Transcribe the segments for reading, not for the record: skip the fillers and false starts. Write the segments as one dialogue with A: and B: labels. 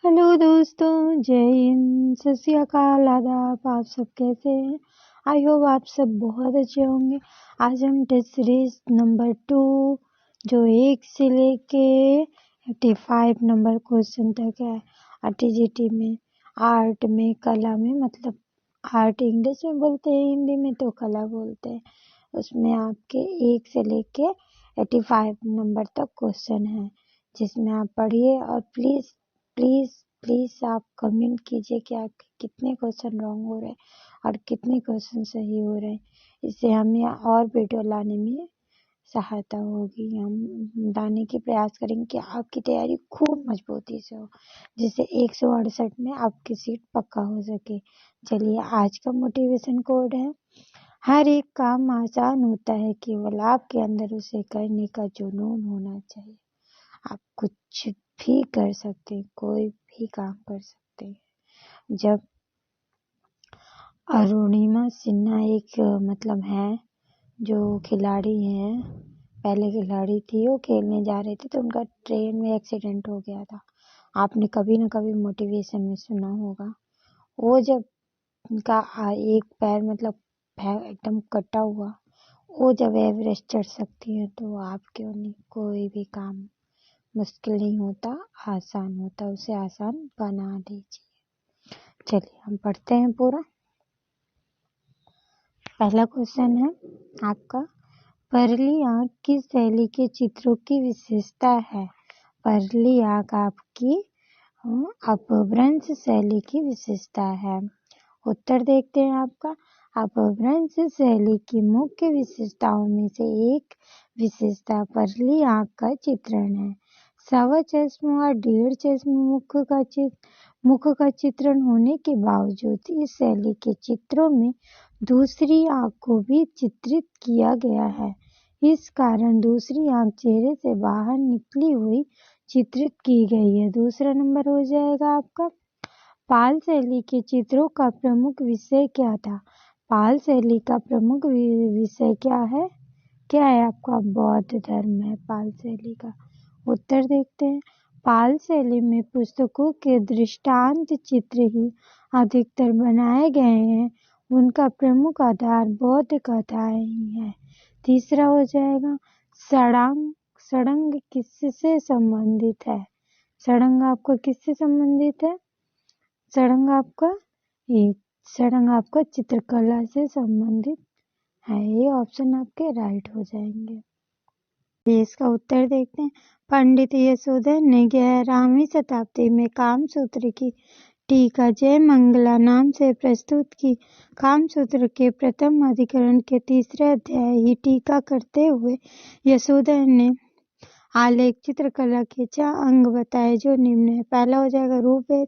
A: Hello दोस्तों, जय हिंद, सत श्री अकाल, आदाब। आप सब कैसे हैं? आई होप आप सब बहुत अच्छे होंगे। आज हम टेस्ट सीरीज नंबर 2 जो 1 से लेके 85 नंबर क्वेश्चन तक है टीजीटी में, आर्ट में, कला में, मतलब आर्ट इंग्लिश में बोलते हैं, हिंदी में तो कला बोलते हैं। उसमें आपके 1 से लेके 85 नंबर तक क्वेश्चन है, जिसमें आप पढ़िए और प्लीज प्लीज प्लीज आप कमेंट कीजिए कि आपके कितने क्वेश्चन रॉन्ग हो रहे हैं और कितने क्वेश्चन सही हो रहे हैं। इससे हमें और वीडियो लाने में सहायता होगी। हम लाने की प्रयास करेंगे कि आपकी तैयारी खूब मजबूती से हो, जिससे 168 में आपकी सीट पक्का हो सके। चलिए, आज का मोटिवेशन कोड है, हर एक काम आसान होता है, केवल आपके अंदर उसे करने का जुनून होना चाहिए। आप कुछ भी कर सकते हैं, कोई भी काम कर सकते हैं। जब अरुणिमा सिन्हा एक मतलब है जो खिलाड़ी हैं, पहले खिलाड़ी थी, वो खेलने जा रही थी तो उनका ट्रेन में एक्सीडेंट हो गया था। आपने कभी ना कभी मोटिवेशन में सुना होगा। वो जब उनका एक पैर मतलब एकदम कटा हुआ, वो जब एवरेस्ट चढ़ सकती है तो आप क्यों नहीं? कोई भी काम मुश्किल नहीं होता, आसान होता, उसे आसान बना दीजिए। चलिए हम पढ़ते हैं पूरा। पहला क्वेश्चन है आपका, परली आंख किस शैली के चित्रों की विशेषता है? परली आंख आपकी अपभ्रंश शैली की विशेषता है। उत्तर देखते हैं आपका। अपभ्रंश शैली की मुख्य विशेषताओं में से एक विशेषता परली आंख का चित्रण है। सवा चश्म और डेढ़ चश्म मुख का चित्रण होने के बावजूद इस शैली के चित्रों में दूसरी आंख को भी चित्रित किया गया है। इस कारण दूसरी आंख चेहरे से बाहर निकली हुई चित्रित की गई है। दूसरा नंबर हो जाएगा आपका, पाल शैली के चित्रों का प्रमुख विषय क्या था? पाल शैली का प्रमुख विषय क्या है? क्या है आपका? बौद्ध धर्म है पाल शैली का। उत्तर देखते हैं। पाल शैली में पुस्तकों के दृष्टांत चित्र ही अधिकतर बनाए गए हैं। उनका प्रमुख आधार बौद्ध कथाएं ही है। तीसरा हो जाएगा, षडंग किससे संबंधित है? षडंग आपका किससे संबंधित है? षडंग आपका चित्रकला से संबंधित है। ये ऑप्शन आपके राइट हो जाएंगे। इसका उत्तर देखते हैं। पंडित यशोधर ने 11वीं शताब्दी में कामसूत्र की टीका जय मंगला नाम से प्रस्तुत की। कामसूत्र के प्रथम अधिकरण के तीसरे अध्याय ही टीका करते हुए यशोधर ने आलेख चित्रकला के 4 अंग बताए, जो निम्न है। पहला हो जाएगा रूपभेद,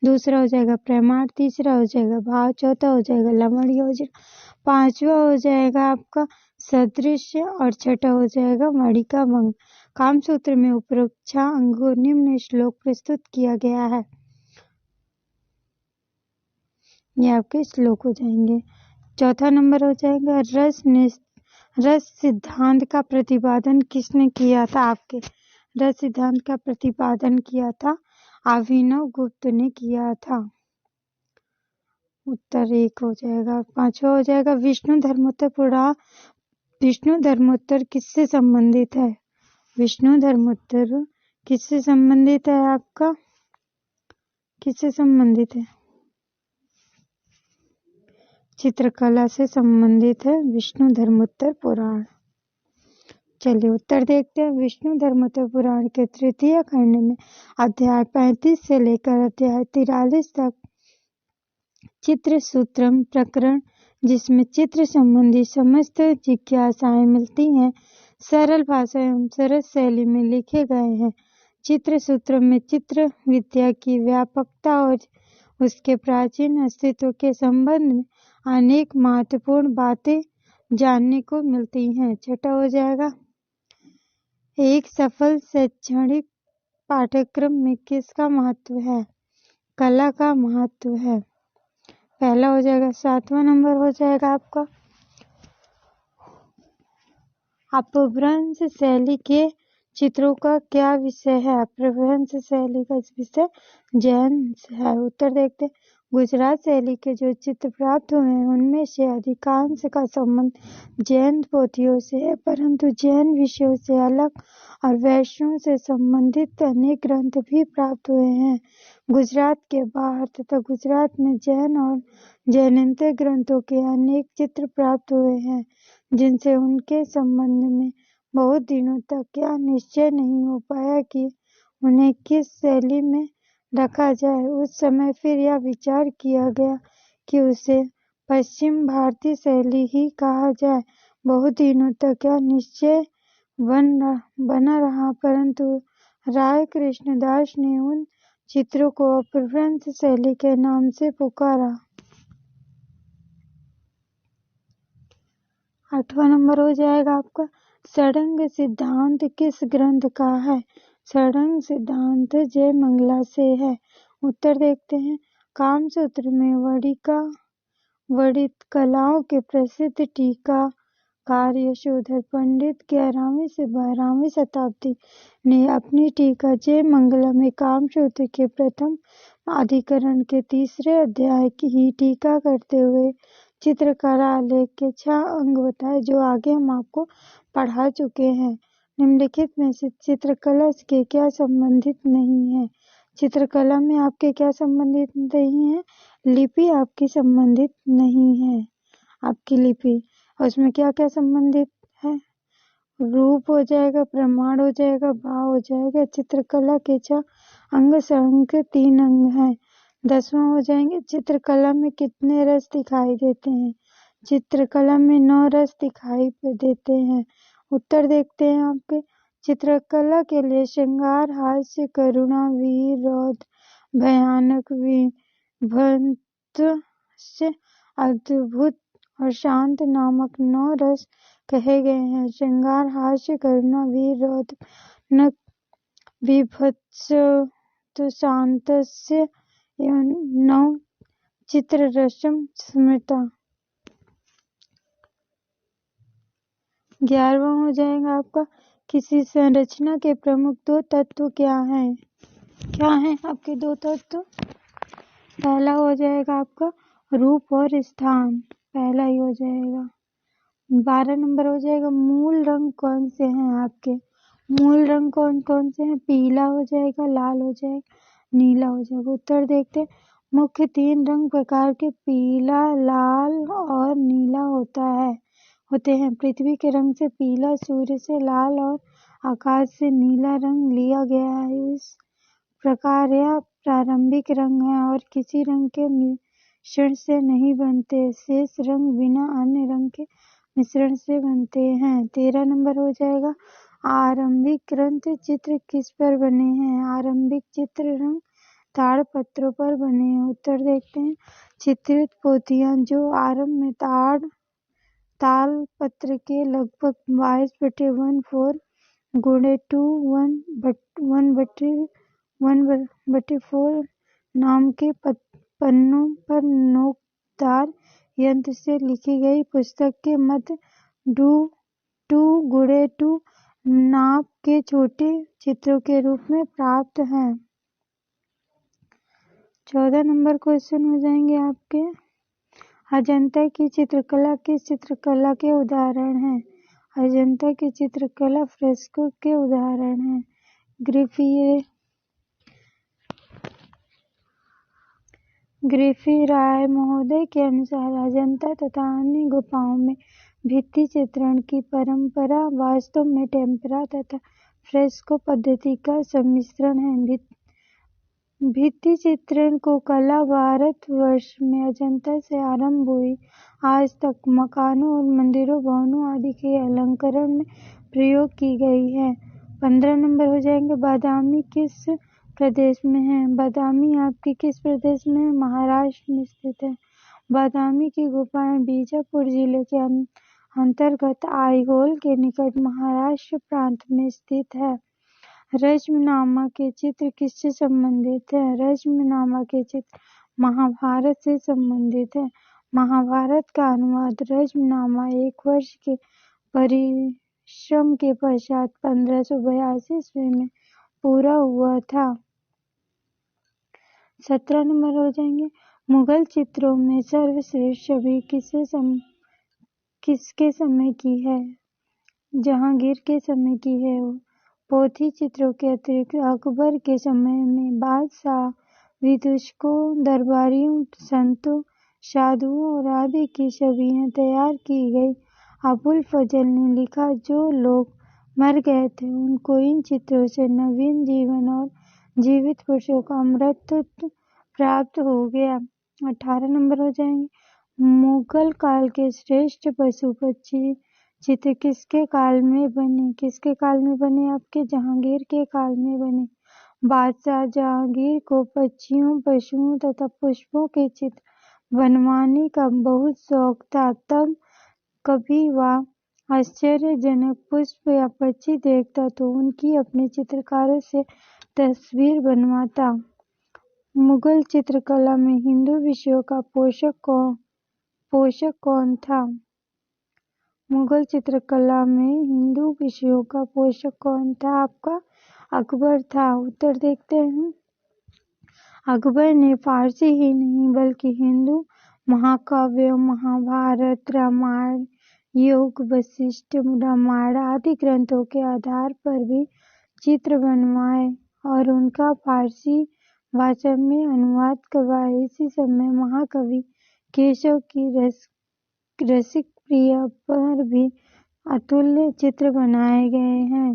A: दूसरा हो जाएगा प्रमाण, तीसरा हो जाएगा भाव, चौथा हो जाएगा लवण योजना, पांचवा हो जाएगा आपका सदृश्य और छठा हो जाएगा मणि का भंग। कामसूत्र में उपरोक्त 6 अंगों निम्न श्लोक प्रस्तुत किया गया है। ये आपके श्लोक हो जाएंगे। चौथा नंबर हो जाएगा रस सिद्धांत का प्रतिपादन किसने किया था? आपके रस सिद्धांत का प्रतिपादन किया था अभिनव गुप्त ने किया था। उत्तर 1 हो जाएगा। पांचवा हो जाएगा विष्णु धर्मोत्तर किससे संबंधित है? विष्णु धर्मोत्तर किससे संबंधित है? आपका किससे संबंधित है? चित्रकला से संबंधित है विष्णु धर्मोत्तर पुराण। चलिए उत्तर देखते हैं। विष्णु धर्मोत्तर पुराण के तृतीय खंड में अध्याय 35 से लेकर अध्याय 43 तक चित्र सूत्रम प्रकरण, जिसमें चित्र संबंधी समस्त जिज्ञासाएं मिलती हैं, सरल भाषा एवं सरल शैली में लिखे गए हैं। चित्र सूत्र में चित्र विद्या की व्यापकता और उसके प्राचीन अस्तित्व के संबंध में अनेक महत्वपूर्ण बातें जानने को मिलती हैं। छठा हो जाएगा, एक सफल शैक्षणिक पाठ्यक्रम में किसका महत्व है? कला का महत्व है। पहला हो जाएगा। 7वां नंबर हो जाएगा आपका अपभ्रंश शैली के चित्रों का क्या विषय है? अपभ्रंश शैली का विषय जैन है। उत्तर देखते हैं। गुजरात शैली के जो चित्र प्राप्त हुए हैं उनमें से अधिकांश का संबंध जैन पोथियों से है, परंतु जैन विषयों से अलग और वैष्णव से संबंधित अनेक ग्रंथ भी प्राप्त हुए हैं। गुजरात के बाहर तथा गुजरात में जैन और जैनेतर ग्रंथों के अनेक चित्र प्राप्त हुए हैं, जिनसे उनके संबंध में बहुत दिनों तक यह निश्चय नहीं हो पाया कि उन्हें किस शैली में रखा जाए। उस समय फिर यह विचार किया गया कि उसे पश्चिम भारतीय शैली ही कहा जाए। बहुत दिनों तक यह निश्चय बना रहा, परंतु राय कृष्णदास ने उन चित्रों को अपभ्रंश शैली के नाम से पुकारा। 8वां नंबर हो जाएगा आपका षडंग सिद्धांत किस ग्रंथ का है? षडंग सिद्धांत जयमंगला से है। उत्तर देखते हैं। कामसूत्र में वणित कलाओं के प्रसिद्ध टीकाकार यशोधर पंडित 11वीं से 12वीं शताब्दी ने अपनी टीका जयमंगला में कामसूत्र के प्रथम अधिकरण के 3रे अध्याय की टीका करते हुए चित्रकला आलेख के 6 अंग बताए, जो आगे हम आपको पढ़ा चुके हैं। निम्नलिखित में से चित्रकला के क्या संबंधित नहीं है? चित्रकला में आपके क्या संबंधित नहीं है? लिपि आपकी संबंधित नहीं है। आपकी लिपि उसमें क्या क्या संबंधित है? रूप हो जाएगा, प्रमाण हो जाएगा, भाव हो जाएगा। चित्रकला के 6 अंग षडंग के 3 अंग हैं। 10वां हो जाएंगे चित्रकला में कितने रस दिखाई देते हैं? चित्रकला में 9 रस दिखाई देते हैं। उत्तर देखते हैं आपके। चित्रकला के लिए श्रृंगार, हास्य, करुणा, वीर, रौद्र, भयानक, विभत्स, अद्भुत और शांत नामक 9 रस कहे गए हैं। श्रृंगार, हास्य, करुणा, वीर, रौद्र, भयानक, विभत्स, शांतस्य एवं 9 चित्र रसम स्मृता। 11वां हो जाएगा आपका किसी संरचना के प्रमुख 2 तत्व क्या हैं? क्या हैं आपके 2 तत्व? पहला हो जाएगा आपका रूप और स्थान, पहला ही हो जाएगा। 12 नंबर हो जाएगा मूल रंग कौन से हैं आपके? मूल रंग कौन कौन से हैं? पीला हो जाएगा, लाल हो जाएगा, नीला हो जाएगा। उत्तर देखते हैं। मुख्य 3 रंग प्रकार के पीला, लाल और नीला होते हैं। पृथ्वी के रंग से पीला, सूर्य से लाल और आकाश से नीला रंग लिया गया है। इस प्रकार यह प्रारंभिक रंग है और किसी रंग के मिश्रण से नहीं बनते। शेष रंग बिना अन्य रंग के मिश्रण से बनते हैं। 13 नंबर हो जाएगा आरंभिक ग्रंथ चित्र किस पर बने हैं? आरंभिक चित्र रंग ताड़पत्रों पर बने हैं। उत्तर देखते हैं। चित्रित पोथियां जो आरंभ में तालपत्र के लगभग 22/14 × 1/4 नाम के पन्नों पर नोकदार यंत्र से लिखी गई पुस्तक के मध्य 2x2 नाप के छोटे चित्रों के रूप में प्राप्त हैं। 14 नंबर क्वेश्चन हो जाएंगे आपके अजंता की चित्रकला किस चित्रकला के उदाहरण हैं? अजंता की चित्रकला फ्रेस्को के उदाहरण हैं। ग्रिफी राय महोदय के अनुसार अजंता तथा अन्य गुफाओं में भित्ति चित्रण की परंपरा वास्तव में टेम्परा तथा फ्रेस्को पद्धति का सम्मिश्रण है। भित्ति चित्रण को कला भारतवर्ष में अजंता से आरंभ हुई, आज तक मकानों और मंदिरों, भवनों आदि के अलंकरण में प्रयोग की गई है। 15 नंबर हो जाएंगे बादामी किस प्रदेश में है? बादामी आपके किस प्रदेश में है? महाराष्ट्र में स्थित है। बादामी की गुफाएं बीजापुर जिले के अंतर्गत आईहोल के निकट महाराष्ट्र प्रांत में स्थित है। रश्मिनामा के चित्र किससे संबंधित है? रश्मिनामा के चित्र महाभारत से संबंधित है। महाभारत का अनुवाद रश्मिनामा 1 वर्ष के श्रम के पश्चात 1582 ईस्वी में पूरा हुआ था। 17 नंबर हो जाएंगे, मुगल चित्रों में सर्वश्रेष्ठ छवि किसके समय की है? जहांगीर के समय की है। पोथी चित्रों के अतिरिक्त अकबर के समय में बादशाह, विदूषकों, दरबारियों, संतों, साधुओं और आदि की छवियां तैयार की गई। अबुल फजल ने लिखा, जो लोग मर गए थे उनको इन चित्रों से नवीन जीवन और जीवित पुरुषों का अमरत्व प्राप्त हो गया। 18 नंबर हो जाएंगे, मुगल काल के श्रेष्ठ पशु पक्षी चित्र किसके काल में बने? किसके काल में बने? आपके जहांगीर के काल में बने। बादशाह जहांगीर को पक्षियों, पशुओं तथा पुष्पों के चित्र बनवाने का बहुत शौक था। तब कभी वह आश्चर्यजनक पुष्प या पक्षी देखता तो उनकी अपने चित्रकारों से तस्वीर बनवाता। मुगल चित्रकला में हिंदू विषयों का पोषक कौन था? मुगल चित्रकला में हिंदू विषयों का पोषक कौन था? आपका अकबर था। उत्तर देखते हैं। अकबर ने फारसी ही नहीं बल्कि हिंदू महाकाव्यों, महाभारत, रामायण, योग, वशिष्ठ रामायण आदि ग्रंथों के आधार पर भी चित्र बनवाए और उनका फारसी भाषा में अनुवाद करवाए। इसी समय महाकवि केशव की रसिक प्रिया पर भी अतुल्य चित्र बनाए गए हैं।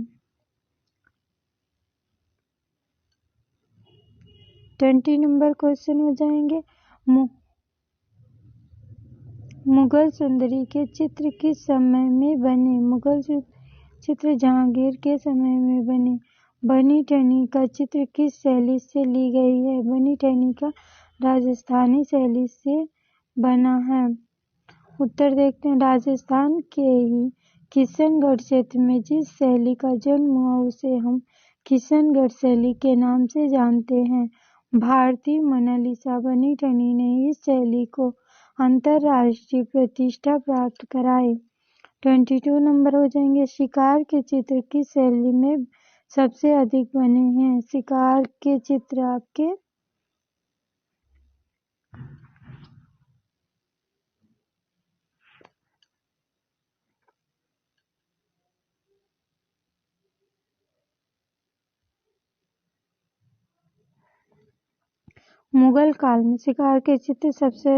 A: 20 नंबर क्वेश्चन हो जाएंगे, मुगल सुंदरी के चित्र किस समय में बने? मुगल चित्र जहांगीर के समय में बने। बनी ठनी का चित्र किस शैली से ली गई है? बनी ठनी का राजस्थानी शैली से बना है। उत्तर देखते हैं। राजस्थान के ही किशनगढ़ क्षेत्र में जिस शैली का जन्म हुआ उसे हम किशनगढ़ शैली के नाम से जानते हैं। भारतीय मोनालिसा बनी ठनी ने इस शैली को अंतरराष्ट्रीय प्रतिष्ठा प्राप्त कराई। 22 नंबर हो जाएंगे, शिकार के चित्र किस शैली में सबसे अधिक बने हैं? शिकार के चित्र आपके मुगल काल में शिकार के चित्र सबसे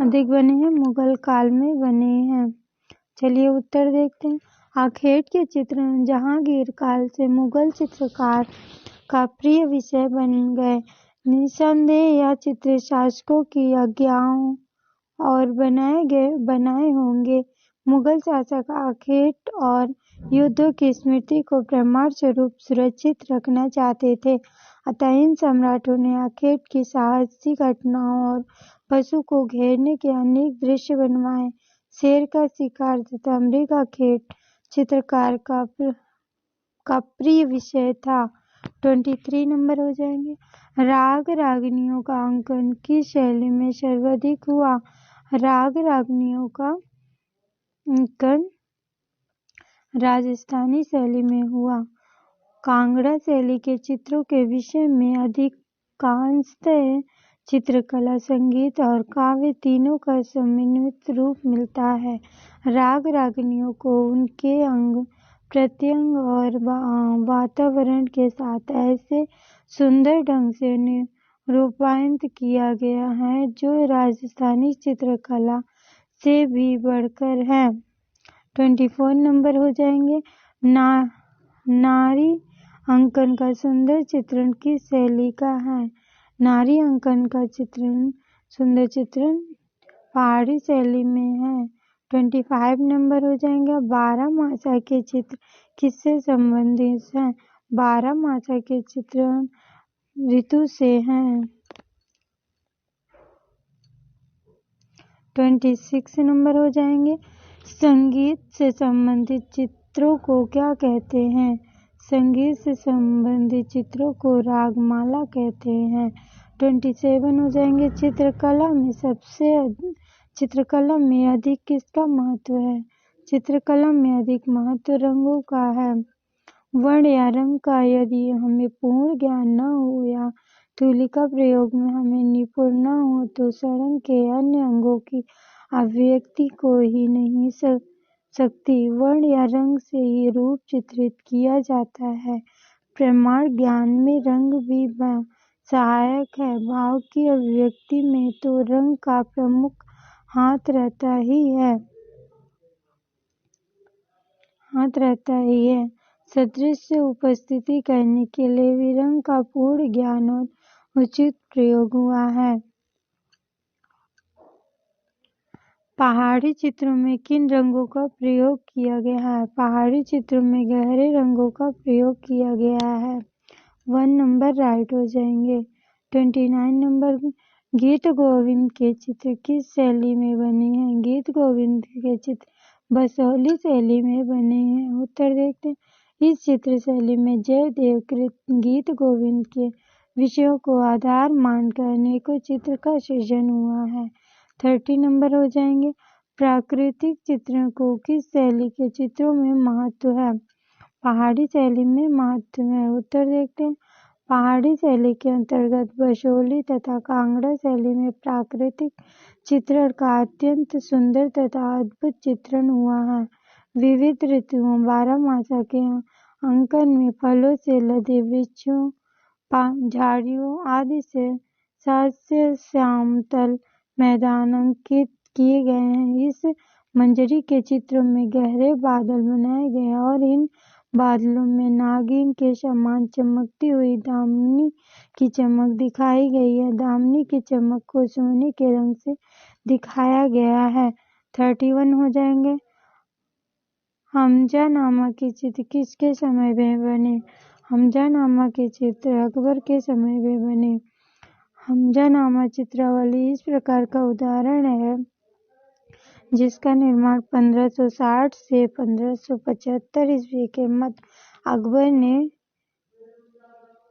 A: अधिक बने हैं, मुगल काल में बने हैं। चलिए उत्तर देखते हैं। आखेट के चित्र जहांगीर काल से मुगल चित्रकार का प्रिय विषय बन गए। निसंदेह यह चित्र शासकों की आज्ञाओं और बनाए होंगे। मुगल शासक आखेट और युद्धों की स्मृति को प्रमाण स्वरूप सुरक्षित रखना चाहते थे, अतः इन सम्राटों ने आखेट की साहसी घटनाओं और पशु को घेरने के अनेक दृश्य बनवाए। शेर का शिकार तथा मृगाखेट चित्रकार का प्रिय विषय था। 23 नंबर हो जाएंगे, राग रागनियों का अंकन किस शैली में सर्वाधिक हुआ? राग रागनियों का अंकन राजस्थानी शैली में हुआ। कांगड़ा शैली के चित्रों के विषय में अधिकांशतः चित्रकला, संगीत और काव्य तीनों का समन्वित रूप मिलता है। राग रागनियों को उनके अंग प्रत्यंग और वातावरण के साथ ऐसे सुंदर ढंग से रूपांतरित किया गया है जो राजस्थानी चित्रकला से भी बढ़कर है। 24 नंबर हो जाएंगे, नारी अंकन का सुंदर चित्रण किस शैली का है? नारी अंकन का सुंदर चित्रण पहाड़ी शैली में है। 25 नंबर हो जाएंगे, 12 मासा के चित्र किससे संबंधित हैं? 12 मासा के चित्रण ऋतु से हैं। 26 नंबर हो जाएंगे, संगीत से संबंधित चित्रों को क्या कहते हैं? संगीत से संबंधित चित्रों को रागमाला कहते हैं। 27 हो जाएंगे, चित्रकला में अधिक किसका महत्व है? चित्रकला में अधिक महत्व रंगों का है। वर्ण या रंग का यदि हमें पूर्ण ज्ञान न हो या तुलिका प्रयोग में हमें निपुण न हो तो शरीर के अन्य अंगों की अभिव्यक्ति को ही नहीं सकती। वर्ण या रंग से ही रूप चित्रित किया जाता है। प्रमाण ज्ञान में रंग भी सहायक है। भाव की अभिव्यक्ति में तो रंग का प्रमुख हाथ रहता ही है। सदृश्य उपस्थिति करने के लिए भी रंग का पूर्ण ज्ञान और उचित प्रयोग हुआ है। पहाड़ी चित्रों में किन रंगों का प्रयोग किया गया है? पहाड़ी चित्रों में गहरे रंगों का प्रयोग किया गया है। 1 नंबर राइट हो जाएंगे। 29 नंबर, गीत गोविंद के चित्र किस शैली में बने हैं? गीत गोविंद के चित्र बसोहली शैली में बने हैं। उत्तर देखते हैं। इस चित्र शैली में जयदेव कृत गीत गोविंद के विषयों को आधार मानकर अनेकों चित्र का सृजन हुआ है। 30 नंबर हो जाएंगे। प्राकृतिक चित्रों को किस शैली के चित्रों में महत्व है? पहाड़ी शैली में महत्व है। उत्तर देखते हैं। पहाड़ी शैली के अंतर्गत बसोहली तथा कांगड़ा शैली में प्राकृतिक चित्रण का अत्यंत सुंदर तथा अद्भुत चित्रण हुआ है। विविध ऋतुओं, बारहमासा के अंकन में फलों से लदे वृक्षों, झाड़ियों आदि से सस्य श्यामतल मैदान अंकित किए गए हैं। इस मंजरी के चित्रों में गहरे बादल बनाए गए हैं और इन बादलों में नागिन के समान चमकती हुई दामिनी की चमक दिखाई गई है। दामिनी की चमक को सोने के रंग से दिखाया गया है। 31 हो जाएंगे। हमजानामा के चित्र किसके समय में बने? हमजानामा के चित्र अकबर के समय में बने। हमजानामा चित्रावली इस प्रकार का उदाहरण है जिसका निर्माण 1560 से 1575 ईस्वी के मध्य अकबर ने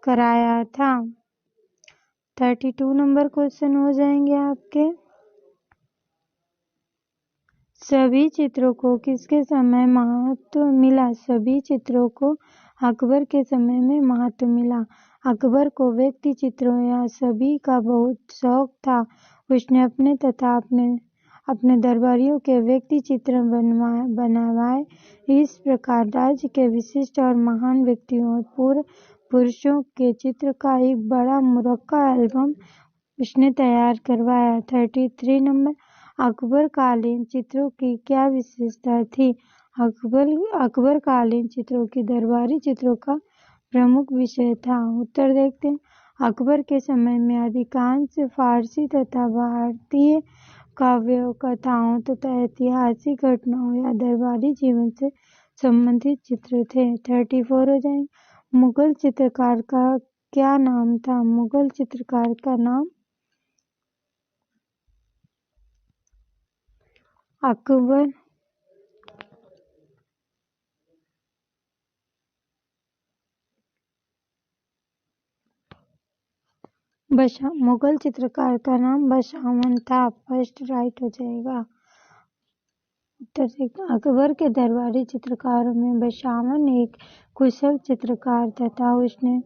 A: कराया था। 32 नंबर क्वेश्चन हो जाएंगे आपके। सभी चित्रों को किसके समय महत्व मिला? सभी चित्रों को अकबर के समय में महत्व मिला। अकबर को व्यक्ति चित्रों या सभी का बहुत शौक था। उसने अपने तथा अपने दरबारियों के व्यक्ति चित्र बनवाए। इस प्रकार राज्य के विशिष्ट और महान व्यक्तियों और पूर्व पुरुषों के चित्र का एक बड़ा मुरक्का एल्बम उसने तैयार करवाया। 33 नंबर, अकबर कालीन चित्रों की क्या विशेषता थी? अकबर कालीन चित्रों की दरबारी चित्रों का प्रमुख विषय था। उत्तर देखते हैं। अकबर के समय में अधिकांश फारसी तथा भारतीय काव्यों, कथाओं तथा ऐतिहासिक घटनाओं या दरबारी जीवन से संबंधित चित्र थे। 34 हो जाएंगे। मुगल चित्रकार का क्या नाम था? मुगल चित्रकार का नाम अकबर मुगल चित्रकार का नाम बशावन था। फर्स्ट राइट हो जाएगा। उत्तर देखते। अकबर के दरबारी चित्रकारों में बशावन एक कुशल चित्रकार तथा उसने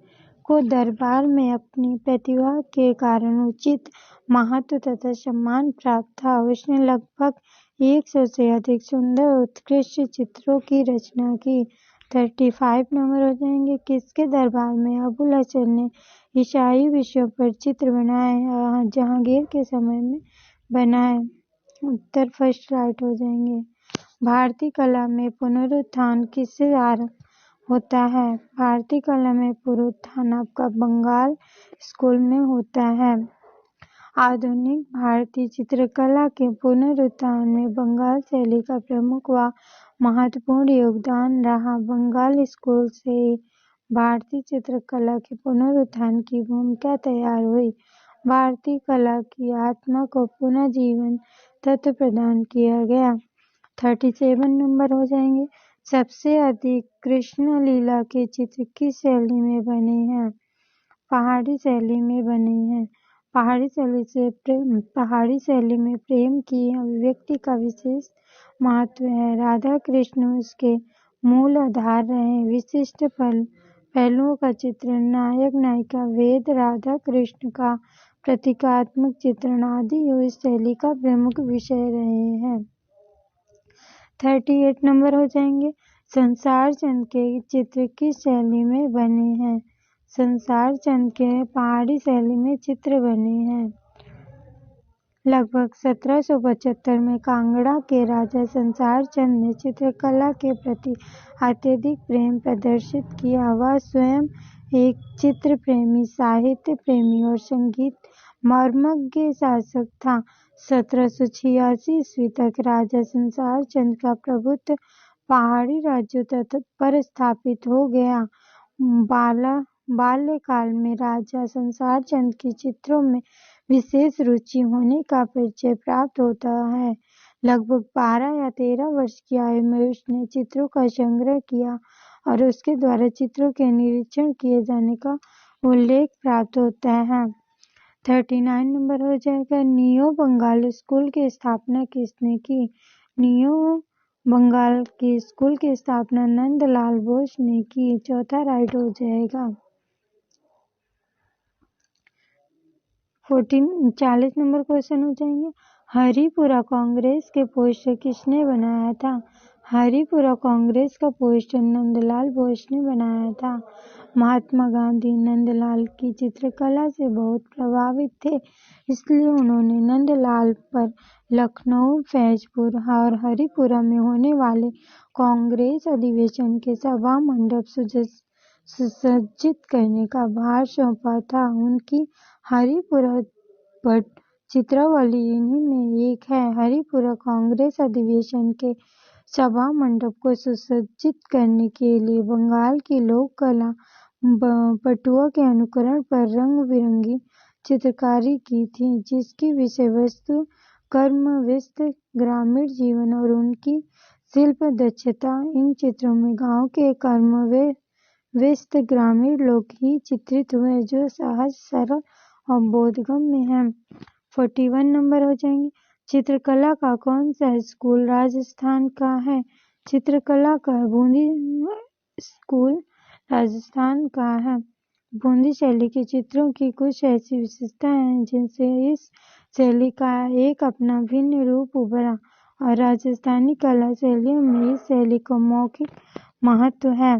A: को दरबार में अपनी प्रतिभा के कारण उचित महत्व तथा सम्मान प्राप्त था। उसने लगभग 100 से अधिक सुंदर उत्कृष्ट चित्रों की रचना की। 35 नंबर हो जाएंगे। किसके दरबार में अबुल हसन ने ईसाई विषयों पर चित्र बनाए? जहांगीर के समय में बनाए। उत्तर फर्स्ट राइट हो जाएंगे। भारतीय कला में पुनरुत्थान किससे आरंभ होता है? भारतीय कला में पुनरुत्थान आपका बंगाल स्कूल में होता है। आधुनिक भारतीय चित्रकला के पुनरुत्थान में बंगाल शैली का प्रमुख व महत्वपूर्ण योगदान रहा। बंगाल स्कूल से भारतीय चित्रकला के पुनरुत्थान की भूमिका तैयार हुई। भारतीय कला की आत्मा को पुनः जीवन तत्व प्रदान किया गया। 37 नंबर हो जाएंगे। सबसे अधिक कृष्ण लीला के चित्र किस शैली में बने हैं? पहाड़ी शैली में बने हैं। पहाड़ी शैली में प्रेम की अभिव्यक्ति का विशेष महत्व है। राधा कृष्ण उसके मूल आधार रहे। विशिष्ट पहलुओं का चित्रण, नायक नायिका भेद, राधा कृष्ण का प्रतीकात्मक चित्रण आदि इस शैली का प्रमुख विषय रहे हैं। 38 नंबर हो जाएंगे। संसार चंद के चित्र किस शैली में बने हैं? संसार चंद के पहाड़ी शैली में चित्र बने हैं। लगभग 1775 में कांगड़ा के राजा संसार चंद ने चित्रकला के प्रति अत्यधिक प्रेम प्रदर्शित किया। वह स्वयं एक चित्र प्रेमी, साहित्य प्रेमी और संगीत मर्मज्ञ शासक था। 1786 ईस्वी तक राजा संसार चंद का प्रभुत्व पहाड़ी राज्यों पर स्थापित हो गया। बाल्यकाल में राजा संसार चंद की चित्रों में विशेष रुचि होने का परिचय प्राप्त होता है। लगभग 12 या 13 वर्ष की आयु में उसने चित्रों का संग्रह किया और उसके द्वारा चित्रों के निरीक्षण किए जाने का उल्लेख प्राप्त होता है। 39 नंबर हो जाएगा। नियो बंगाल स्कूल की स्थापना किसने की? नियो बंगाल की स्कूल की स्थापना नंदलाल बोस ने की। चौथा राइट हो जाएगा। 40 नंबर क्वेश्चन हो जाएंगे। हरिपुरा कांग्रेस के पोस्टर किसने बनाया था? हरिपुरा कांग्रेस का पोस्टर नंदलाल बोस ने बनाया था। महात्मा गांधी नंदलाल की चित्रकला से बहुत प्रभावित थे, इसलिए उन्होंने नंदलाल पर लखनऊ, फैजपुर और हरिपुरा में होने वाले कांग्रेस अधिवेशन के सभा मंडप सुसज्जित करने का भार सौंपा था। उनकी हरिपुरा पट चित्रावली इन्हीं में एक है। हरिपुरा कांग्रेस अधिवेशन के सभा मंडप को सुसज्जित करने के लिए बंगाल की लोक कला पटुआ के अनुकरण पर रंग बिरंगी चित्रकारी की थी, जिसकी विषय वस्तु कर्म व्यस्त ग्रामीण जीवन और उनकी शिल्प दक्षता। इन चित्रों में गांव के कर्म व्यस्त ग्रामीण लोग ही चित्रित हुए, जो सहज, सरल और बोधगम्य है। 41 नंबर हो जाएंगे। चित्रकला का कौन सा स्कूल राजस्थान का है? चित्रकला का बूंदी स्कूल राजस्थान का है। बूंदी शैली के चित्रों की कुछ ऐसी विशेषताएं हैं जिनसे इस शैली का एक अपना भिन्न रूप उभरा और राजस्थानी कला शैलियों में इस शैली को मौखिक महत्व है।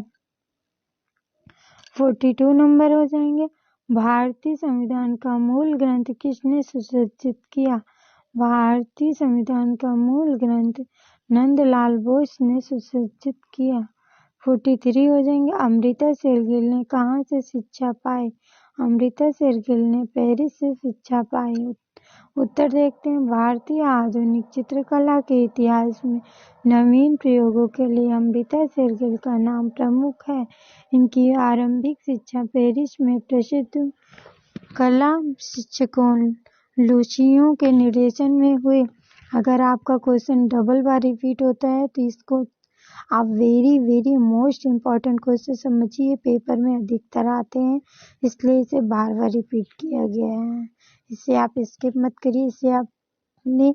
A: 42 नंबर हो जाएंगे। भारतीय संविधान का मूल ग्रंथ किसने सुसज्जित किया? भारतीय संविधान का मूल ग्रंथ नंदलाल बोस ने सुसज्जित किया। 43 हो जाएंगे। अमृता शेरगिल ने कहाँ से शिक्षा पाई? अमृता शेरगिल ने पेरिस से शिक्षा पाई। उत्तर देखते हैं। भारतीय आधुनिक चित्रकला के इतिहास में नवीन प्रयोगों के लिए अमृता शेरगिल का नाम प्रमुख है। इनकी आरंभिक शिक्षा पेरिस में प्रसिद्ध कला शिक्षकों लुसियो के निर्देशन में हुई। अगर आपका क्वेश्चन डबल बार रिपीट होता है तो इसको आप वेरी मोस्ट इम्पॉर्टेंट क्वेश्चन समझिए। पेपर में अधिकतर आते हैं, इसलिए इसे बार बार रिपीट किया गया है। इसे आप स्किप मत करिए, इसे आपने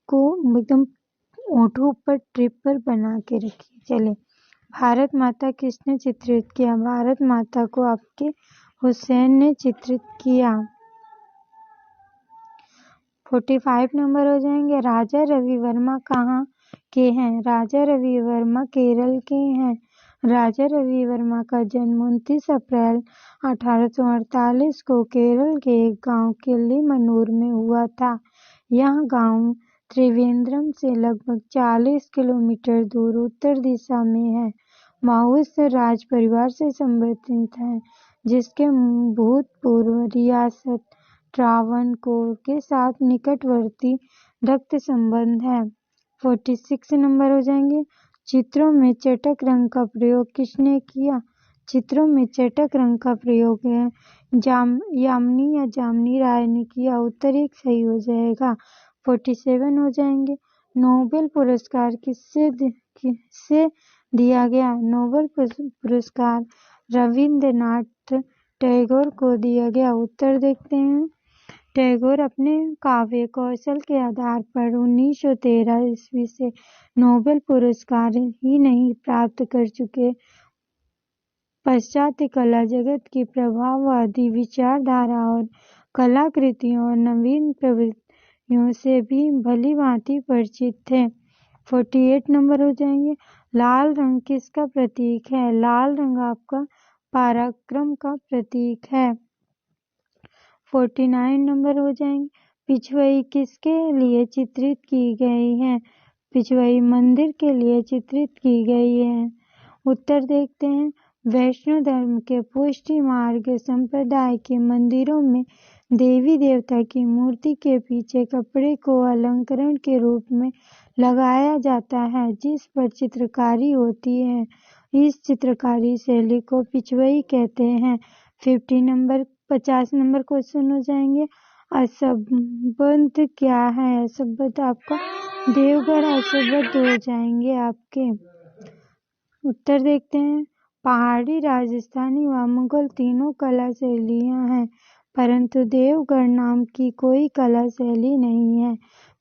A: को एकदम ओंठों पर ट्रिप पर बना के रखिए। चलिए, भारत माता किसने चित्रित किया? भारत माता को आपके हुसैन ने चित्रित किया। 45 नंबर हो जाएंगे। राजा रवि वर्मा कहाँ के हैं? राजा रवि वर्मा केरल के हैं। राजा रवि वर्मा का जन्म 29 अप्रैल 1848 को केरल के एक गांव किल्लीमन्नूर में हुआ था। यह गांव त्रिवेंद्रम से लगभग 40 किलोमीटर दूर उत्तर दिशा में है। माउस राज परिवार से संबंधित है, जिसके भूतपूर्व रियासत ट्रावनकोर के साथ निकटवर्ती रक्त संबंध है। 46 नंबर हो जाएंगे। चित्रों में चटक रंग का प्रयोग किसने किया? चित्रों में चटक रंग का प्रयोग है यामिनी राय ने किया। उत्तर एक सही हो जाएगा। 47 हो जाएंगे। नोबेल पुरस्कार किससे दिया गया? नोबेल पुरस्कार रविंद्रनाथ टैगोर को दिया गया। उत्तर देखते हैं। टैगोर अपने काव्य कौशल के आधार पर 1913 ईस्वी से नोबेल पुरस्कार ही नहीं प्राप्त कर चुके, पाश्चात्य कला जगत की प्रभाववादी विचारधारा और कलाकृतियों और नवीन प्रवृत्तियों से भी भलीभांति परिचित थे। 48 नंबर हो जाएंगे। लाल रंग किसका प्रतीक है? लाल रंग आपका पराक्रम का प्रतीक है। 49 नंबर हो जाएंगे। पिछवई किसके लिए चित्रित की गई है? पिछवई मंदिर के लिए चित्रित की गई है। उत्तर देखते हैं। वैष्णव धर्म के पुष्टि मार्ग संप्रदाय के मंदिरों में देवी देवता की मूर्ति के पीछे कपड़े को अलंकरण के रूप में लगाया जाता है, जिस पर चित्रकारी होती है। इस चित्रकारी शैली को पिछवई कहते हैं। 50 नंबर क्वेश्चन हो जाएंगे। असंबद्ध क्या है? असंबद्ध आपका देवगढ़ असंबद्ध हो जाएंगे आपके। उत्तर देखते हैं। पहाड़ी, राजस्थानी व मुगल तीनों कला शैलियां हैं, परंतु देवगढ़ नाम की कोई कला शैली नहीं है।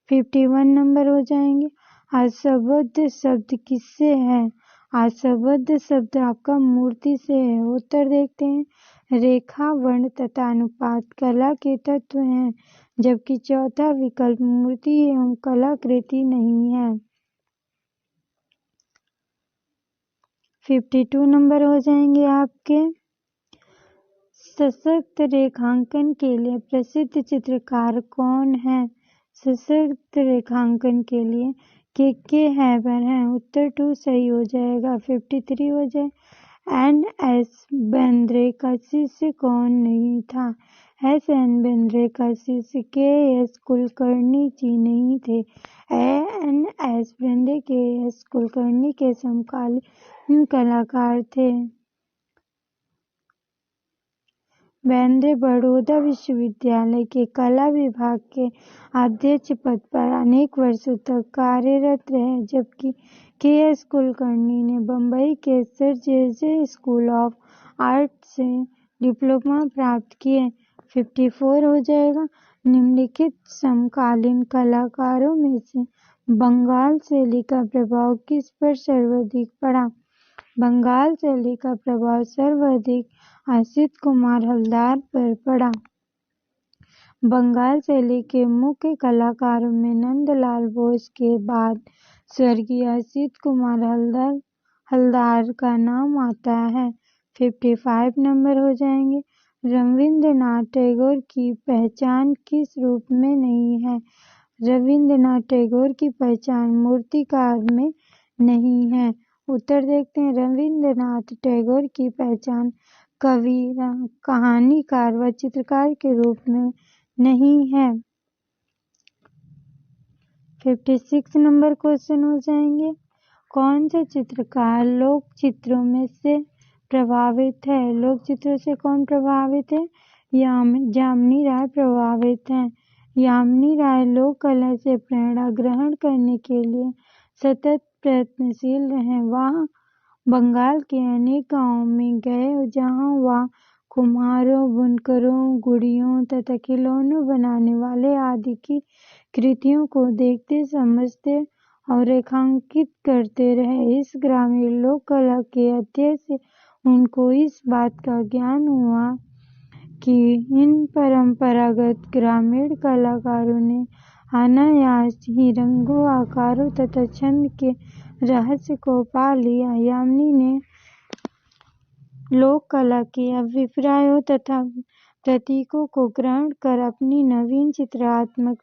A: 51 नंबर हो जाएंगे। असंबद्ध शब्द किससे है? असंबद्ध शब्द आपका मूर्ति से है। उत्तर देखते हैं। रेखा, वर्ण तथा अनुपात कला के तत्व हैं, जबकि चौथा विकल्प मूर्ति एवं कलाकृति नहीं है। 52 नंबर हो जाएंगे आपके। सशक्त रेखांकन के लिए प्रसिद्ध चित्रकार कौन है? सशक्त रेखांकन के लिए के हैबर हैं। उत्तर 2 सही हो जाएगा। 53 हो जाए। एन.एस. बेंद्रे का शिष्य कौन नहीं था? एस.एन. बेंद्रे का शिष्य के.एस. कुलकर्णी जी नहीं थे। एन.एस. बेंद्रे के.एस. कुलकर्णी के समकालीन कलाकार थे। बेंद्रे बड़ौदा विश्वविद्यालय के कला विभाग के अध्यक्ष पद पर अनेक वर्षों तक कार्यरत रहे, जबकि के.एस. कुलकर्णी ने बम्बई के sir JJ. School of art से डिप्लोमा प्राप्त किए। 54 हो जाएगा। निम्नलिखित समकालीन कलाकारों में से बंगाल शैली का प्रभाव किस पर सर्वाधिक पड़ा? बंगाल शैली का प्रभाव सर्वाधिक असित कुमार हलदार पर पड़ा। बंगाल शैली के मुख्य कलाकारों में नंदलाल बोस के बाद स्वर्गीय असित कुमार हलदार का नाम आता है। 55 नंबर हो जाएंगे। रविंद्रनाथ टैगोर की पहचान किस रूप में नहीं है? रविंद्रनाथ टैगोर की पहचान मूर्तिकार में नहीं है। उत्तर देखते हैं। रविंद्रनाथ टैगोर की पहचान कवि, कहानीकार व चित्रकार के रूप में नहीं है। 56 नंबर क्वेश्चन हो जाएंगे। कौन से चित्रकार लोक चित्रों में से प्रभावित है? लोक चित्रों से कौन प्रभावित है? यामिनी राय प्रभावित हैं। यामिनी राय लोक कला से प्रेरणा ग्रहण करने के लिए सतत प्रयत्नशील रहे। वह बंगाल के अनेक गांवों में गए, जहां वह कुम्हारों, बुनकरों, गुड़ियों तथा खिलौनों बनाने वाले आदि की कृतियों को देखते, समझते और रेखांकित करते रहे। इस ग्रामीण लोक कला के अध्ययन से उनको इस बात का ज्ञान हुआ कि इन परंपरागत ग्रामीण कलाकारों ने अनायास ही रंगों, आकारों तथा छंद के रहस्य को पा लिया। यामिनी ने लोक कला के अभिप्रायों तथा प्रतीकों को ग्रहण कर अपनी नवीन चित्रात्मक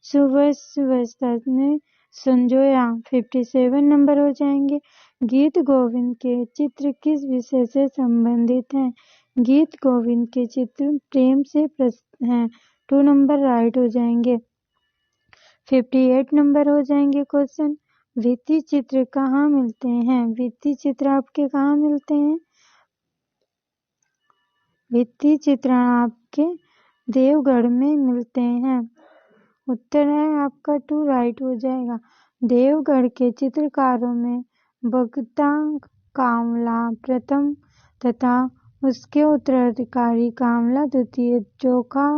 A: सुव्यवस्था में संजोया। 57 नंबर हो जाएंगे। गीत गोविंद के चित्र किस विषय से संबंधित हैं? गीत गोविंद के चित्र प्रेम से प्रस्तुत हैं। 2 नंबर राइट हो जाएंगे। 58 नंबर हो जाएंगे क्वेश्चन। भित्ति चित्र कहाँ मिलते हैं? भित्ति चित्र आपके कहाँ मिलते हैं? भित्ति चित्र आपके देवगढ़ में मिलते हैं। उत्तर है आपका 2 राइट हो जाएगा। देवगढ़ के चित्रकारों में बगता कामला प्रथम तथा उसके उत्तराधिकारी कामला द्वितीय, चोखा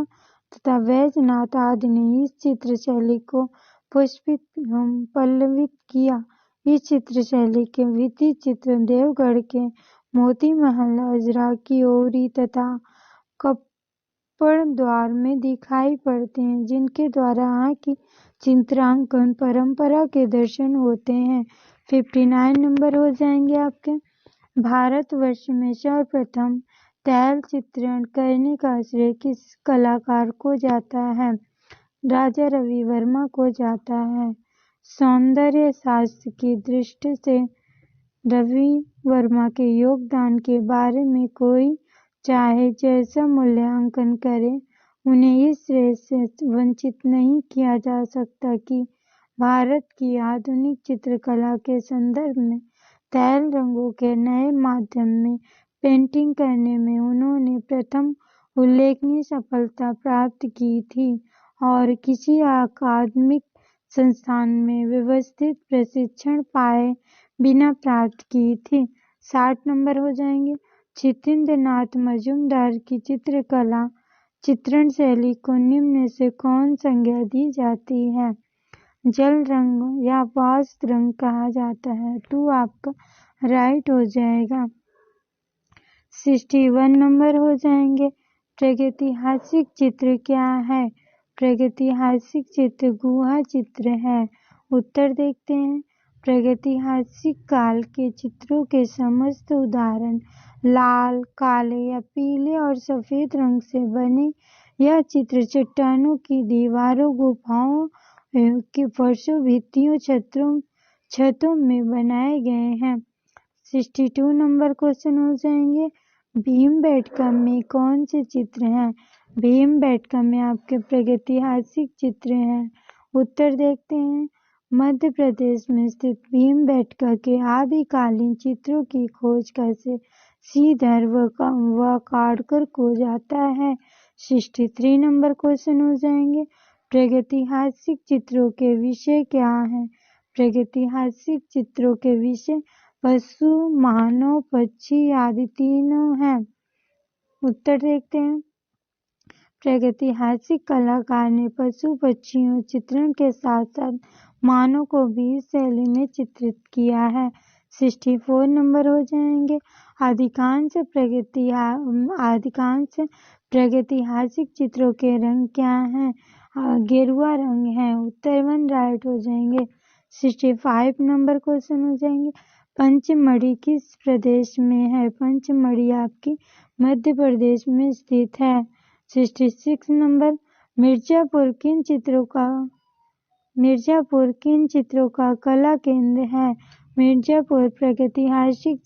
A: तथा वैजनाथ आदि ने इस चित्र शैली को पल्लवित किया। इस चित्र शैली के भित्ति चित्र देवगढ़ के मोती महल, अजरा की ओरी तथा कप्पड़ द्वार में दिखाई पड़ते हैं, जिनके द्वारा यहाँ की चित्रांकन परंपरा के दर्शन होते हैं। 59 नंबर हो जाएंगे आपके। भारतवर्ष में सर्वप्रथम तैल चित्रण करने का श्रेय किस कलाकार को जाता है? राजा रवि वर्मा को जाता है। सौंदर्य शास्त्र की दृष्टि से रवि वर्मा के योगदान के बारे में कोई चाहे जैसा मूल्यांकन करे, उन्हें इस श्रेय से वंचित नहीं किया जा सकता कि भारत की आधुनिक चित्रकला के संदर्भ में तैल रंगों के नए माध्यम में पेंटिंग करने में उन्होंने प्रथम उल्लेखनीय सफलता प्राप्त की थी और किसी अकादमिक संस्थान में व्यवस्थित प्रशिक्षण पाए बिना प्राप्त की थी। 60 नंबर हो जाएंगे। छितेंद्रनाथ मजूमदार की चित्रकला चित्रण शैली को निम्न से कौन संज्ञा दी जाती है? जल रंग या वाष्प रंग कहा जाता है। तो आपका राइट हो जाएगा। 61 नंबर हो जाएंगे। प्रागैतिहासिक चित्र क्या है? प्रागैतिहासिक चित्र गुहा चित्र है। उत्तर देखते हैं। प्रागैतिहासिक काल के चित्रों के समस्त उदाहरण लाल, काले या पीले और सफेद रंग से बने। यह चित्र चट्टानों की दीवारों, गुफाओं के फर्शों, भित्तियों, छतों में बनाए गए हैं। 62 नंबर क्वेश्चन हो जाएंगे। भीमबेटका में कौन से चित्र हैं? भीमबेटका में आपके प्रागैतिहासिक चित्र हैं। उत्तर देखते हैं। मध्य प्रदेश में स्थित भीमबेटका के आदिकालीन चित्रों की खोज कैसे श्रीधर व काड़कर को जाता है। 63 नंबर क्वेश्चन हो जाएंगे। प्रागैतिहासिक चित्रों के विषय क्या हैं? प्रागैतिहासिक चित्रों के विषय पशु, मानव, पक्षी आदि तीनों हैं। उत्तर देखते हैं। प्रागैतिहासिक कलाकार ने पशु पक्षियों चित्रण के साथ साथ मानव को भी इस शैली में चित्रित किया है। 64 नंबर हो जाएंगे। अधिकांश प्रागैतिहासिक चित्रों के रंग क्या हैं? गेरुआ रंग है। उत्तर 1 राइट हो जाएंगे। 65 नंबर क्वेश्चन हो जाएंगे। पंचमढ़ी किस प्रदेश में है? पंचमढ़ी आपकी मध्य प्रदेश में स्थित है। 66 नंबर। मिर्जापुर किन चित्रों का कला केंद्र है? मिर्जापुर प्रागैतिहासिक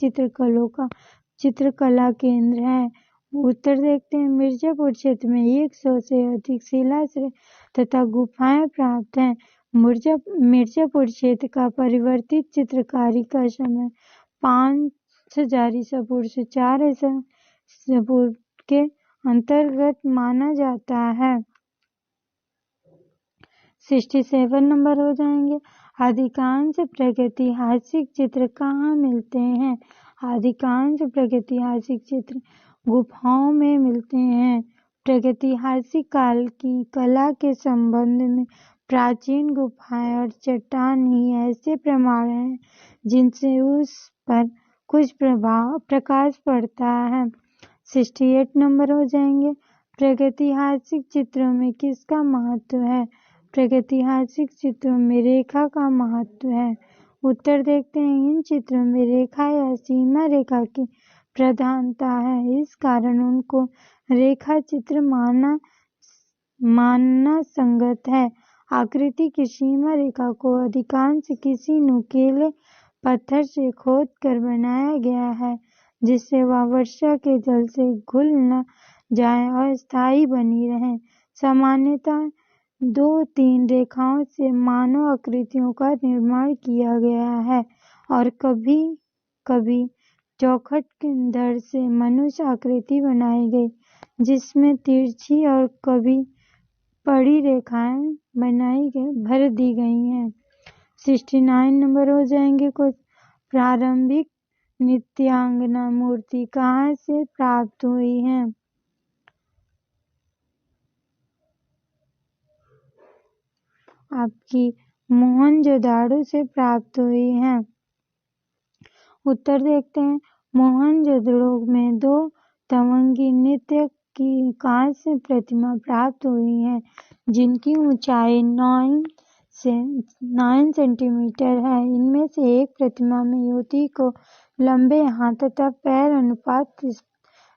A: चित्रकला केंद्र है। उत्तर देखते हैं। मिर्जापुर क्षेत्र में 100 से अधिक शिलाश्रय तथा गुफाएं प्राप्त हैं। मिर्जापुर क्षेत्र का परिवर्तित चित्रकारी का समय 5000 ईसा पूर्व से 4000 ईसा पूर्व के अंतर्गत माना जाता है। 67 नंबर हो जाएंगे। अधिकांश प्रागैतिहासिक चित्र कहाँ मिलते हैं? अधिकांश प्रागैतिहासिक चित्र गुफाओं में मिलते हैं। प्रागैतिहासिक काल की कला के संबंध में प्राचीन गुफाएं और चट्टान ही ऐसे प्रमाण हैं जिनसे उस पर कुछ प्रकाश पड़ता है। 68 नंबर हो जाएंगे। प्रागैतिहासिक चित्रों में किसका महत्व है? प्रागैतिहासिक चित्रों में रेखा का महत्व है। उत्तर देखते हैं। इन चित्रों में रेखा या सीमा रेखा की प्रधानता है, इस कारण उनको रेखा चित्र मानना संगत है। आकृति की सीमा रेखा को अधिकांश किसी नुकीले पत्थर से खोद कर बनाया गया है, जिससे वह वर्षा के जल से घुल न जाए और स्थायी बनी रहे। सामान्यतः 2-3 रेखाओं से मानव आकृतियों का निर्माण किया गया है और कभी कभी चौखट के दर से मनुष्य आकृति बनाई गई, जिसमें तिरछी और कभी पड़ी रेखाएं भर दी गई हैं। 69 नंबर हो जाएंगे। कुछ प्रारंभिक नित्यांगना मूर्ति कहाँ से प्राप्त हुई है? आपकी मोहनजोदाड़ो से प्राप्त हुई है। उत्तर देखते हैं। मोहनजोदड़ो में 2 तवंगी नृत्य की कांस्य प्रतिमा प्राप्त हुई है, जिनकी ऊंचाई 9 सेंटीमीटर है। इनमें से एक प्रतिमा में युवती को लंबे हाथ तथा पैर अनुपात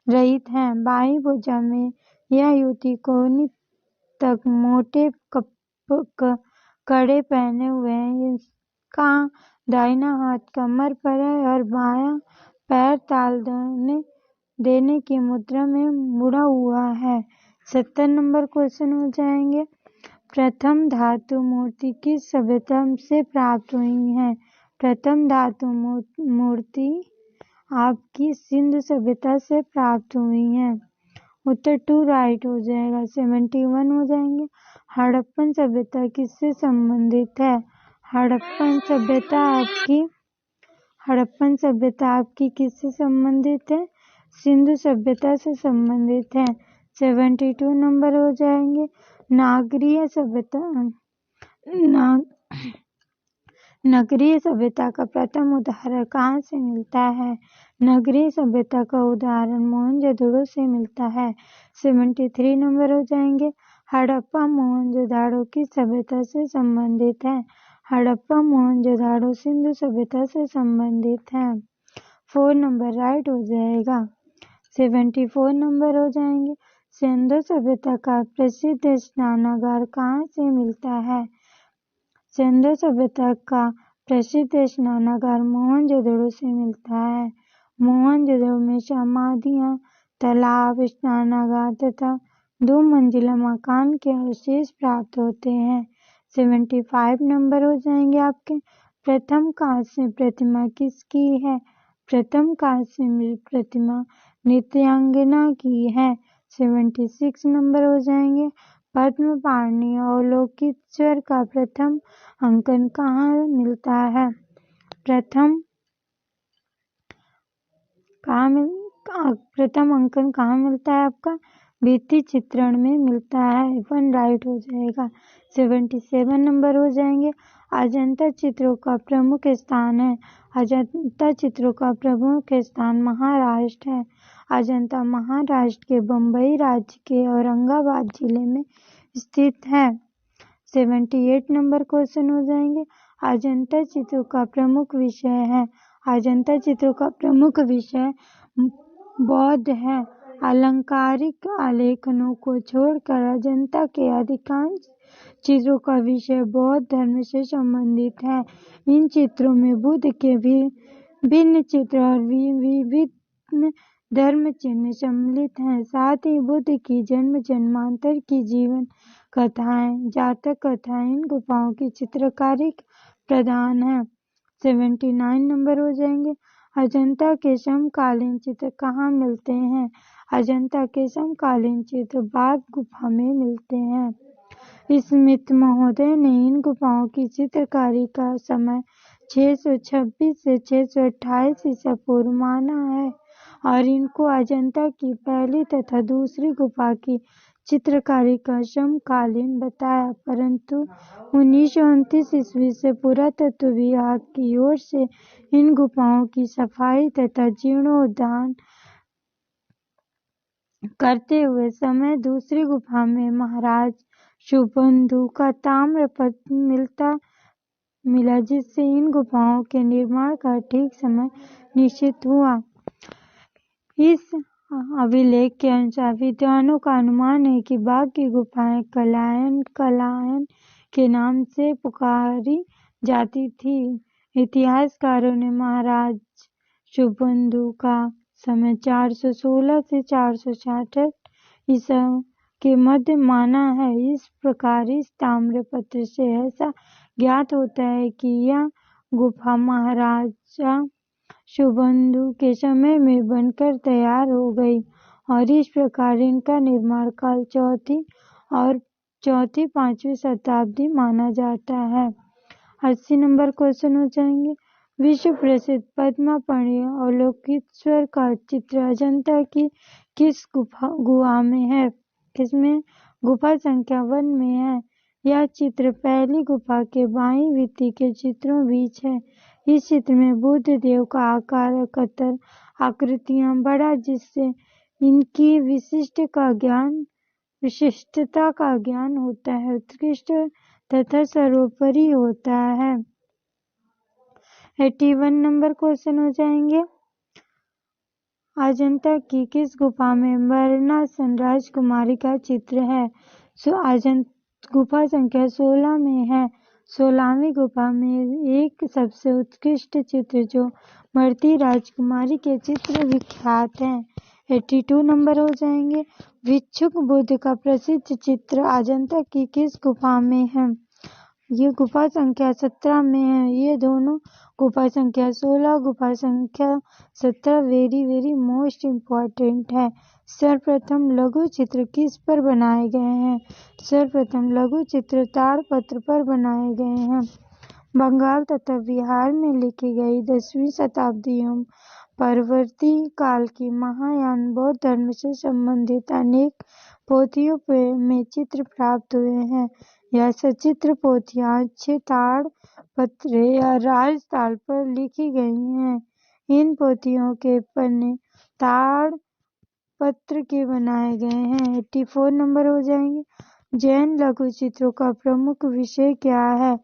A: रहित है। बाईं भुजा में यह युवती कोहनी तक मोटे कड़े पहने हुए है। इसका दाहिना हाथ कमर पर है और बायां पैर ताल देने की मुद्रा में मुड़ा हुआ है। 70 नंबर क्वेश्चन हो जाएंगे। प्रथम धातु मूर्ति किस सभ्यता से प्राप्त हुई है? प्रथम धातु मूर्ति आपकी सिंधु सभ्यता से प्राप्त हुई है। उत्तर 2 राइट हो जाएगा। 71 हो जाएंगे। हड़प्पन सभ्यता किससे संबंधित है? हड़प्पन सभ्यता आपकी किससे संबंधित है? सिंधु सभ्यता से संबंधित है। 72 नंबर हो जाएंगे। नगरीय सभ्यता का प्रथम उदाहरण कहाँ से मिलता है? नगरीय सभ्यता का उदाहरण मोहनजोदड़ो से मिलता है। 73 नंबर हो जाएंगे। हड़प्पा मोहनजोदड़ो की सभ्यता से संबंधित है। हड़प्पा मोहनजोदड़ो सिंधु सभ्यता से संबंधित है। 4 नंबर राइट हो जाएगा। 74 नंबर हो जाएंगे। सिंधु सभ्यता का प्रसिद्ध स्नानागार कहाँ से मिलता है? सिंधु सभ्यता का प्रसिद्ध स्नानागार मोहनजोदड़ो से मिलता है। मोहनजोदड़ो में समाधियां, तालाब, स्नानागार तथा 2 मंजिला मकान के अवशेष प्राप्त होते हैं। 75 नंबर हो जाएंगे आपके। प्रथम कांस्य प्रतिमा किसकी है? प्रथम कांस्य प्रतिमा नृत्यांगना की है। 76 नंबर हो जाएंगे। पद्म पाणि और लोकेश्वर का प्रथम अंकन कहाँ मिलता है? प्रथम अंकन कहाँ मिलता है आपका? भित्ति चित्रण में मिलता है। 1 राइट हो जाएगा। 77 नंबर हो जाएंगे। अजंता चित्रों का प्रमुख स्थान है। अजंता चित्रों का प्रमुख स्थान महाराष्ट्र है। अजंता महाराष्ट्र के बम्बई राज्य के औरंगाबाद जिले में स्थित है। 78 नंबर क्वेश्चन हो जाएंगे। अजंता चित्रों का प्रमुख विषय है। अजंता चित्रों का प्रमुख विषय बौद्ध है। अलंकारिक आलेखनों को छोड़कर अजंता के अधिकांश चित्रों का विषय बौद्ध धर्म से संबंधित है। इन चित्रों में बुद्ध के भिन्न चित्र और विभिन्न धर्म चिन्ह सम्मिलित हैं। साथ ही बुद्ध की जन्मांतर की जीवन कथाएं, जातक कथाएं इन गुफाओं की चित्रकारी प्रधान है। 79 नंबर हो जाएंगे। अजंता के समकालीन चित्र कहाँ मिलते हैं? अजंता के समकालीन चित्र बाघ गुफा में मिलते हैं। स्मिथ महोदय ने इन गुफाओं की चित्रकारी का समय 626 से 628 ईसा पूर्व माना है और इनको अजंता की पहली तथा दूसरी गुफा की चित्रकारी का समकालीन बताया, परंतु 1929 ईस्वी से पुरातत्व विभाग की ओर से इन गुफाओं की सफाई तथा जीर्णोद्धार करते हुए समय दूसरी गुफा में महाराज शुभंधु का ताम्रपत्र मिला, जिससे इन गुफाओं के निर्माण का ठीक समय निश्चित हुआ। इस अभिलेख के अनुसार विद्वानों का अनुमान है कि बाघ की गुफाएं कलायन के नाम से पुकारी जाती थी। इतिहासकारों ने महाराज शुभंधु का समय 416 से 466 ईसा के मध्य माना है। इस प्रकार इस ताम्रपत्र से ऐसा ज्ञात होता है कि यह गुफा महाराजा शुभंधु के समय में बनकर तैयार हो गई और इस प्रकार इनका निर्माण काल चौथी 5वीं शताब्दी माना जाता है। 80 नंबर क्वेश्चन हो जाएंगे। विश्व प्रसिद्ध पद्म पाणि और लोकेश्वर का चित्र अजंता की किस गुफा में है? किसमें? गुफा संख्या 1 में है। यह चित्र पहली गुफा के बाईं भित्ति के चित्रों बीच है। इस चित्र में बुद्ध देव का आकार, कतर आकृतियां बड़ा, जिससे इनकी विशिष्टता का ज्ञान होता है, उत्कृष्ट तथा सर्वोपरि होता है। 81 नंबर क्वेश्चन हो जाएंगे। अजंता की किस गुफा में मरणासन राजकुमारी का चित्र है? गुफा संख्या 16 में है। 16वीं गुफा में एक सबसे उत्कृष्ट चित्र जो मरती राजकुमारी के चित्र विख्यात हैं। 82 नंबर हो जाएंगे। भिक्षुक बुद्ध का प्रसिद्ध चित्र अजंता की किस गुफा में है? ये गुफा संख्या 17 में है। ये दोनों गुफा संख्या 16, गुफा संख्या 17 वेरी मोस्ट इम्पॉर्टेंट है। सर्वप्रथम लघु चित्र किस पर बनाए गए हैं? सर्वप्रथम लघु चित्र ताड़पत्र पर बनाए गए हैं। बंगाल तथा बिहार में लिखी गई 10वीं शताब्दी एवं परवर्ती काल की महायान बौद्ध धर्म से संबंधित अनेक पोथियों में चित्र प्राप्त हुए हैं। यह सचित्र पोथियां अच्छे ताड़ पत्र या राजताल पर लिखी गई हैं। इन पोथियों के पन्ने ताड़ पत्र के बनाए गए हैं। 84 नंबर हो जाएंगे। जैन लघु चित्रों का प्रमुख विषय क्या है?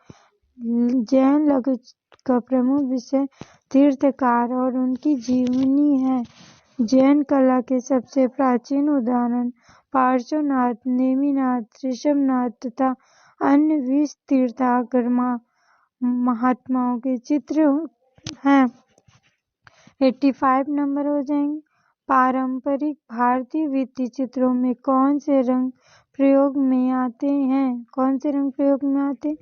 A: जैन लघु का प्रमुख विषय तीर्थकार और उनकी जीवनी है। जैन कला के सबसे प्राचीन उदाहरण पार्श्वनाथ, नेमिनाथ, ऋषभनाथ तथा अन्य 20 तीर्थंकर महात्माओं के चित्र हैं। 85 नंबर हो जाएंगे। पारंपरिक भारतीय भित्ति चित्रों में कौन से रंग प्रयोग में आते हैं? कौन से रंग प्रयोग में आते हैं?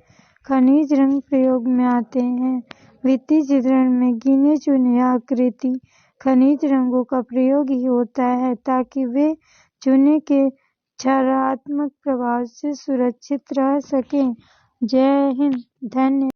A: खनिज रंग प्रयोग में आते हैं। भित्ति चित्रण में गिने चुने आकृति खनिज रंगों का प्रयोग ही होता है ताकि वे चुने के क्षारात्मक प्रभाव से सुरक्षित रह सकें। जय हिंद, धन्यवाद।